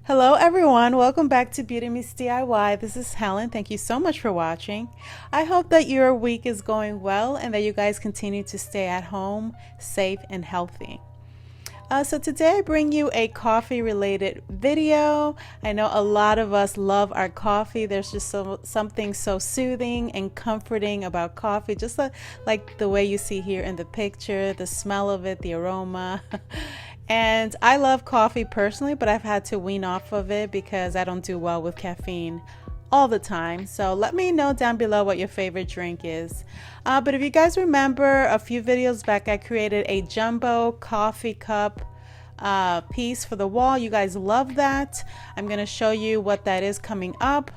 Hello everyone, welcome back to Beauty Meets DIY. This is Helen. Thank you so much for watching. I hope that your week is going well and that you guys continue to stay at home, safe and healthy. So today I bring you a coffee related video. I know a lot of us love our coffee. There's just something so soothing and comforting about coffee, just like the way you see here in the picture, the smell of it, the aroma. And I love coffee personally, but I've had to wean off of it because I don't do well with caffeine all the time. So let me know down below what your favorite drink is. But if you guys remember a few videos back, I created a jumbo coffee cup piece for the wall. You guys love that. I'm going to show you what that is coming up.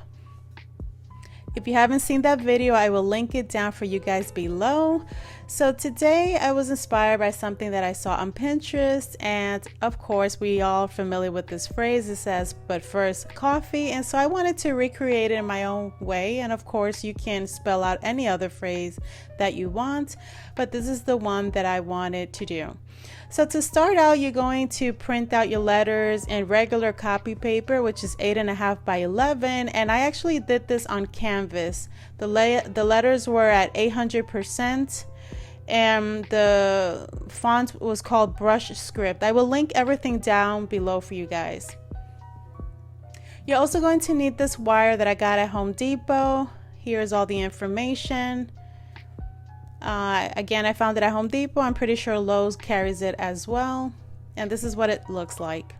If you haven't seen that video, I will link it down for you guys below. So today I was inspired by something that I saw on Pinterest, and of course we all familiar with this phrase. It says, but first coffee, and so I wanted to recreate it in my own way. And of course you can spell out any other phrase that you want, but this is the one that I wanted to do. So to start out, you're going to print out your letters in regular copy paper, which is 8.5 by 11, and I actually did this on canvas. The letters were at 800%. And the font was called brush script. I will link everything down below for you guys. You're also going to need this wire that I got at Home Depot. Here's all the information. Again, I found it at Home Depot. I'm pretty sure Lowe's carries it as well. And this is what it looks like.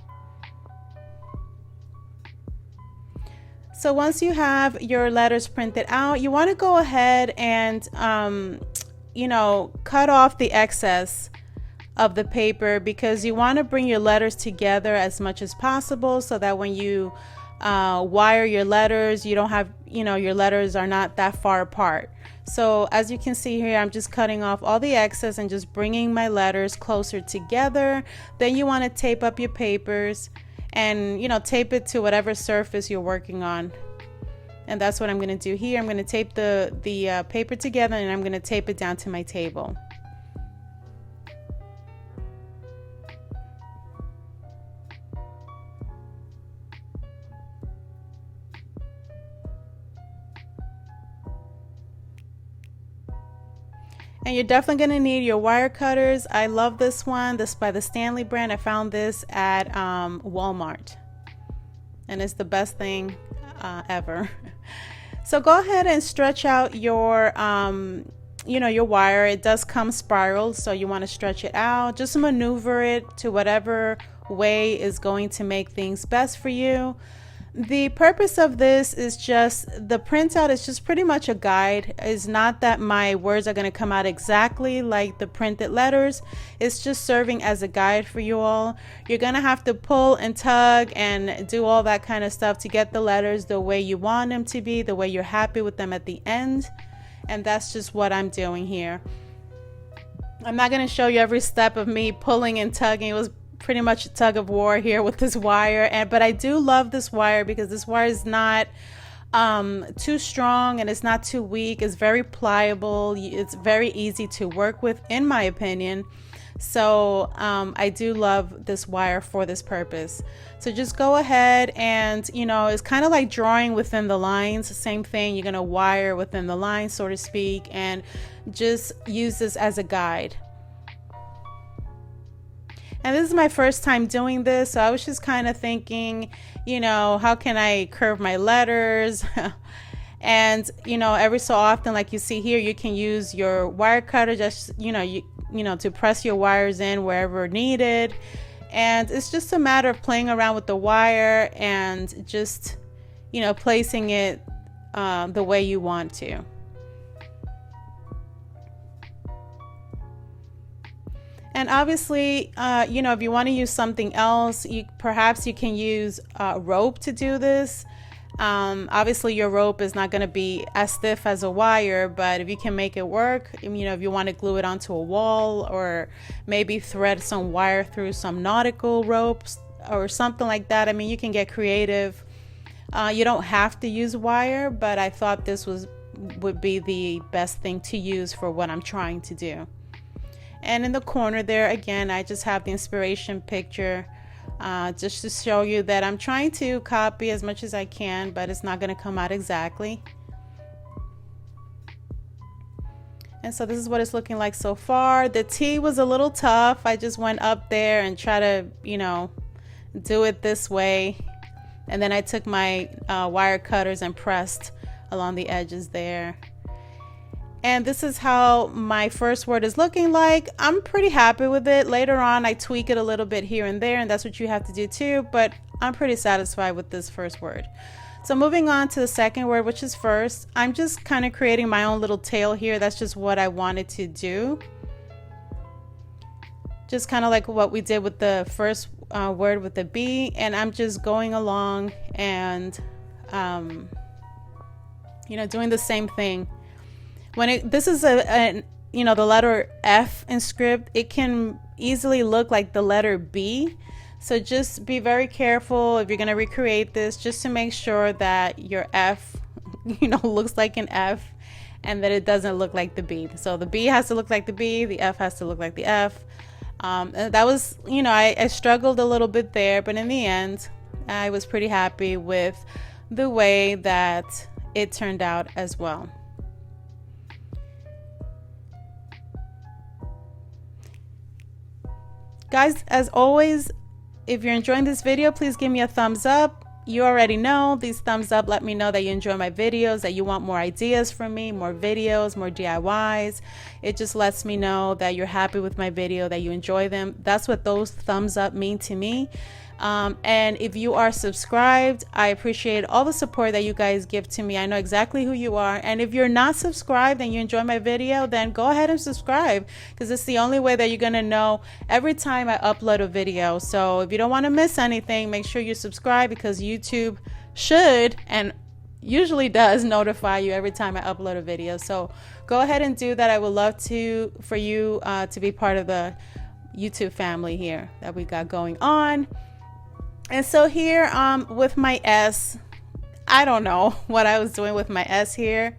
So once you have your letters printed out, you want to go ahead and cut off the excess of the paper, because you want to bring your letters together as much as possible so that when you wire your letters, you don't have, your letters are not that far apart. So as you can see here, I'm just cutting off all the excess and just bringing my letters closer together. Then you want to tape up your papers and, tape it to whatever surface you're working on. And that's what I'm going to do here. I'm going to tape the paper together, and I'm going to tape it down to my table. And you're definitely going to need your wire cutters. I love this one. This is by the Stanley brand. I found this at Walmart. And it's the best thing ever. So go ahead and stretch out your your wire. It does come spiraled, so you want to stretch it out. Just maneuver it to whatever way is going to make things best for you. The purpose of this is just, the printout is just pretty much a guide. It's not that my words are going to come out exactly like the printed letters. It's just serving as a guide for you all. You're going to have to pull and tug and do all that kind of stuff to get the letters the way you want them to be, the way you're happy with them at the end. And that's just what I'm doing here. I'm not going to show you every step of me pulling and tugging. It was pretty much a tug of war here with this wire, but I do love this wire because this wire is not too strong and it's not too weak. It's very pliable. It's very easy to work with, in my opinion. So I do love this wire for this purpose. So just go ahead and, it's kind of like drawing within the lines. The same thing, you're going to wire within the lines, so to speak, and just use this as a guide. And this is my first time doing this, so I was just kind of thinking, how can I curve my letters? And, every so often, like you see here, you can use your wire cutter, just, to press your wires in wherever needed. And it's just a matter of playing around with the wire and just, placing it the way you want to. And obviously, if you want to use something else, perhaps you can use rope to do this. Obviously, your rope is not going to be as stiff as a wire, but if you can make it work, if you want to glue it onto a wall or maybe thread some wire through some nautical ropes or something like that, you can get creative. You don't have to use wire, but I thought this would be the best thing to use for what I'm trying to do. And in the corner there, again, I just have the inspiration picture just to show you that I'm trying to copy as much as I can, but it's not going to come out exactly. And so this is what it's looking like so far. The T was a little tough. I just went up there and try to, you know, do it this way. And then I took my wire cutters and pressed along the edges there. And this is how my first word is looking like. I'm pretty happy with it. Later on, I tweak it a little bit here and there, and that's what you have to do too. But I'm pretty satisfied with this first word. So moving on to the second word, which is first, I'm just kind of creating my own little tail here. That's just what I wanted to do. Just kind of like what we did with the first word with the B. And I'm just going along and, you know, doing the same thing. When this is you know, the letter F in script, it can easily look like the letter B. So just be very careful if you're going to recreate this, just to make sure that your F, you know, looks like an F and that it doesn't look like the B. So the B has to look like the B, the F has to look like the F. That was, you know, I struggled a little bit there, but in the end, I was pretty happy with the way that it turned out as well. Guys, as always, if you're enjoying this video, please give me a thumbs up. You already know these thumbs up let me know that you enjoy my videos, that you want more ideas from me, more videos, more DIYs. It just lets me know that you're happy with my video, that you enjoy them. That's what those thumbs up mean to me. And if you are subscribed, I appreciate all the support that you guys give to me. I know exactly who you are. And if you're not subscribed and you enjoy my video, then go ahead and subscribe, because it's the only way that you're going to know every time I upload a video. So if you don't want to miss anything, make sure you subscribe, because YouTube should and usually does notify you every time I upload a video. So go ahead and do that. I would love for you to be part of the YouTube family here that we got going on. And so here with my S, I don't know what I was doing with my S here.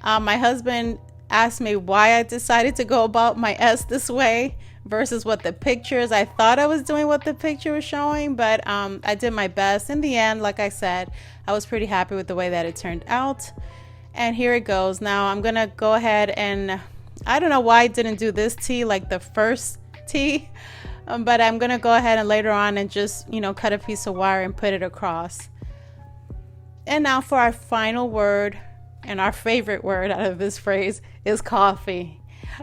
My husband asked me why I decided to go about my S this way versus what the pictures, I thought I was doing what the picture was showing, but I did my best. In the end, like I said, I was pretty happy with the way that it turned out. And here it goes. Now I'm gonna go ahead and, I don't know why I didn't do this T like the first T. But I'm going to go ahead and later on and just, you know, cut a piece of wire and put it across. And now for our final word, and our favorite word out of this phrase is coffee.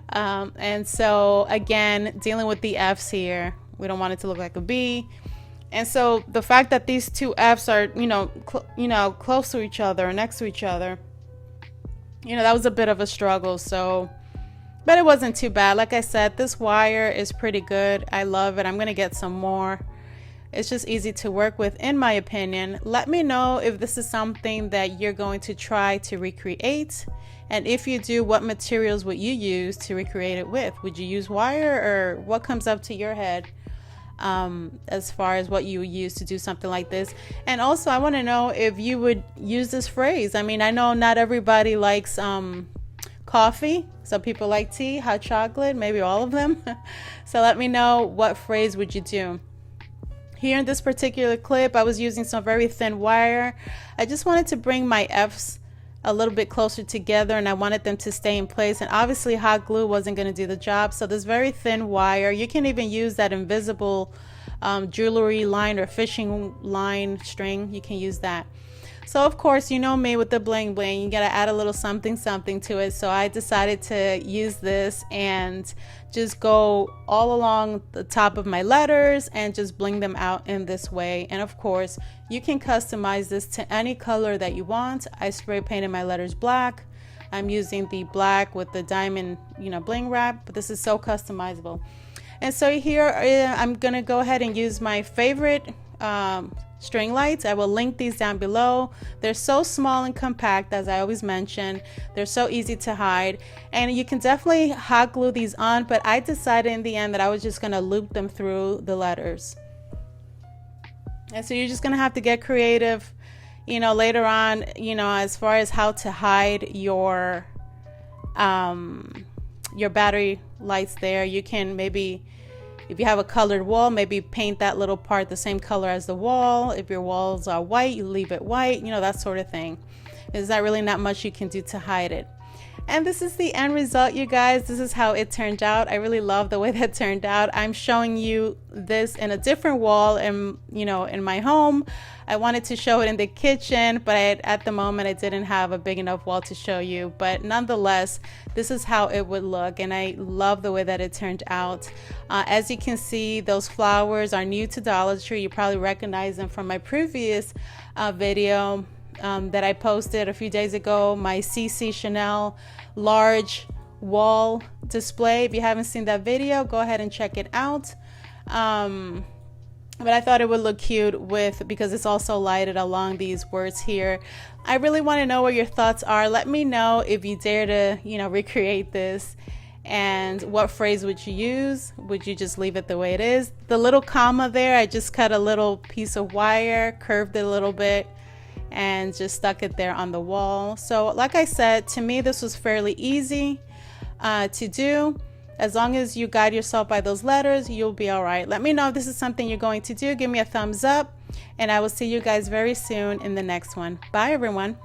And so again, dealing with the F's here, we don't want it to look like a B. And so the fact that these two F's are, you know, close to each other, next to each other, you know, that was a bit of a struggle. So, but it wasn't too bad. Like I said, this wire is pretty good. I love it. I'm going to get some more. It's just easy to work with, in my opinion. Let me know if this is something that you're going to try to recreate. And if you do, what materials would you use to recreate it with? Would you use wire, or what comes up to your head as far as what you would use to do something like this? And also, I want to know if you would use this phrase. I mean, I know not everybody likes coffee. Some people like tea, hot chocolate, maybe all of them. So let me know, what phrase would you do? Here in this particular clip, I was using some very thin wire. I just wanted to bring my F's a little bit closer together, and I wanted them to stay in place. And obviously hot glue wasn't going to do the job. So this very thin wire, you can even use that invisible jewelry line or fishing line string. You can use that. So of course, you know me with the bling bling, you gotta add a little something to it. So I decided to use this and just go all along the top of my letters and just bling them out in this way. And of course, you can customize this to any color that you want. I spray painted my letters black. I'm using the black with the diamond, you know, bling wrap, but this is so customizable. And so here I'm gonna go ahead and use my favorite string lights. I will link these down below. They're so small and compact, as I always mention. They're so easy to hide, and you can definitely hot glue these on, but I decided in the end that I was just going to loop them through the letters. And so you're just going to have to get creative, you know, later on, you know, as far as how to hide your battery lights there. You can maybe If you have a colored wall, maybe paint that little part the same color as the wall. If your walls are white, you leave it white, you know, that sort of thing. There's really not much you can do to hide it. And this is the end result, you guys. This is how it turned out. I really love the way that turned out. I'm showing you this in a different wall in my home. I wanted to show it in the kitchen, but at the moment I didn't have a big enough wall to show you. But nonetheless, this is how it would look, and I love the way that it turned out. As you can see, those flowers are new to Dollar Tree. You probably recognize them from my previous video that I posted a few days ago, my CC Chanel large wall display. If you haven't seen that video, go ahead and check it out. But I thought it would look cute because it's also lighted along these words here. I really want to know what your thoughts are. Let me know if you dare to, recreate this, and what phrase would you use? Would you just leave it the way it is? The little comma there, I just cut a little piece of wire, curved it a little bit, and just stuck it there on the wall. So like I said, to me this was fairly easy to do. As long as you guide yourself by those letters, you'll be all right. Let me know if this is something you're going to do. Give me a thumbs up, and I will see you guys very soon in the next one. Bye everyone.